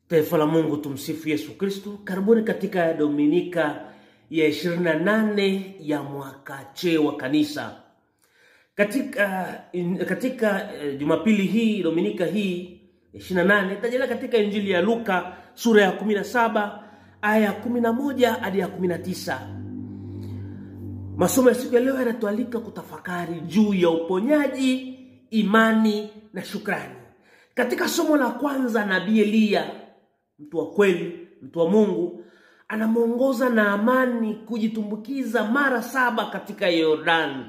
Taifa la Mungu, tumsifu Yesu Kristo. Karibuni katika Dominika ya 28 ya mwaka C wa kanisa. Katika Jumapili hii, Dominika hii 28, tajelea katika Injili ya Luka sura ya 17 aya 11 hadi ya 19. Masomo ya siku ya leo yanatualika kutafakari juu ya uponyaji, imani na shukrani. Katika somo la kwanza, nabii Eliya, mtu wa kweli, mtu wa Mungu, anamuongoza Naamani kujitumbukiza mara 7 katika Yordani,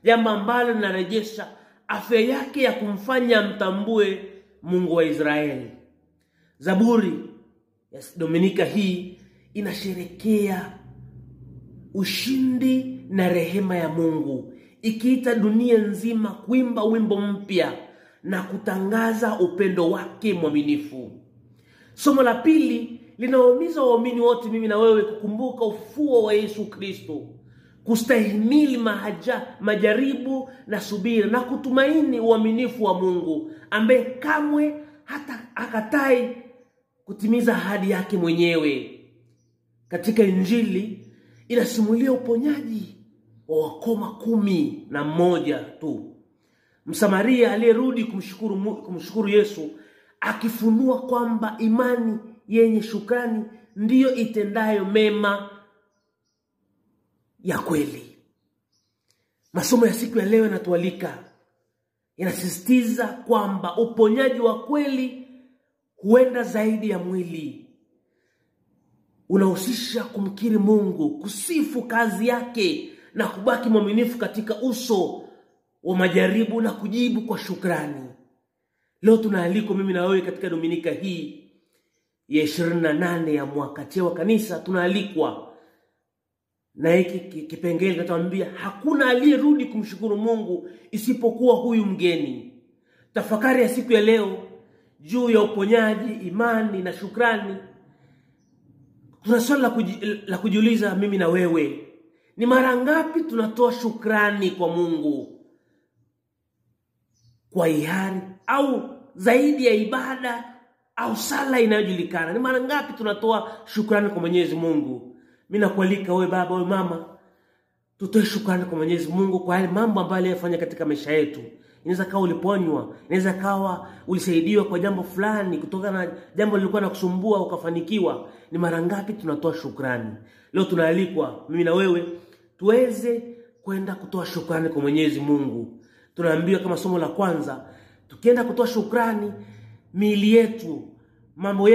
jambo ambalo linarejesha afya yake ya kumfanya mtambue Mungu wa Israeli. Zaburi ya Dominika hii inasherekea ushindi na rehema ya Mungu, ikiita dunia nzima kuimba wimbo mpya na kutangaza upendo wake mwaminifu. Somo la pili linawahimiza waumini wote, mimi na wewe, kukumbuka ufufuo wa Yesu Kristo, kustahimili majaribu na subira, na kutumaini uaminifu wa Mungu ambaye kamwe hata akatai kutimiza ahadi yake mwenyewe. Katika Injili inasimulia uponyaji wa wakoma 11 tu. Msamaria aliyerudi kumshukuru Yesu, akifunua kwamba imani yenye shukrani ndiyo itendayo mema ya kweli. Masomo ya siku ya leo yanatualika, yanasisitiza kwamba uponyaji wa kweli huenda zaidi ya mwili. Unahusisha kumkiri Mungu, kusifu kazi yake na kubaki mwaminifu katika uso wa majaribu na kujibu kwa shukrani. Leo tunaalikwa mimi na wewe katika Dominika hii ya 28 ya mwaka C wa kanisa, tunaalikwa na hiki kipengele kinatuambia hakuna aliyerudi kumshukuru Mungu isipokuwa huyu mgeni. Tafakari ya siku ya leo juu ya uponyaji, imani na shukrani. Tuna swali la kujiuliza mimi na wewe. Ni mara ngapi tunatoa shukrani kwa Mungu kwa hiari au zaidi ya ibada au sala inayojulikana? Ni mara ngapi tunatoa shukrani kwa Mwenyezi Mungu? Mimi nakualika wewe baba, wewe mama, tutoe shukrani kwa Mwenyezi Mungu kwa yale mambo ambayo aliyofanya katika maisha yetu. Inaweza kawa uliponywa, inaweza kawa ulisaidiwa kwa jambo fulani, kutokana na jambo lilikuwa linakusumbua ukafanikiwa. Ni mara ngapi tunatoa shukrani? Leo tunaalikwa mimi na wewe tuweze kwenda kutoa shukrani kwa Mwenyezi Mungu. Tunaambiwa kama somo la kwanza, tukienda kutoa shukrani, miili yetu, mambo yetu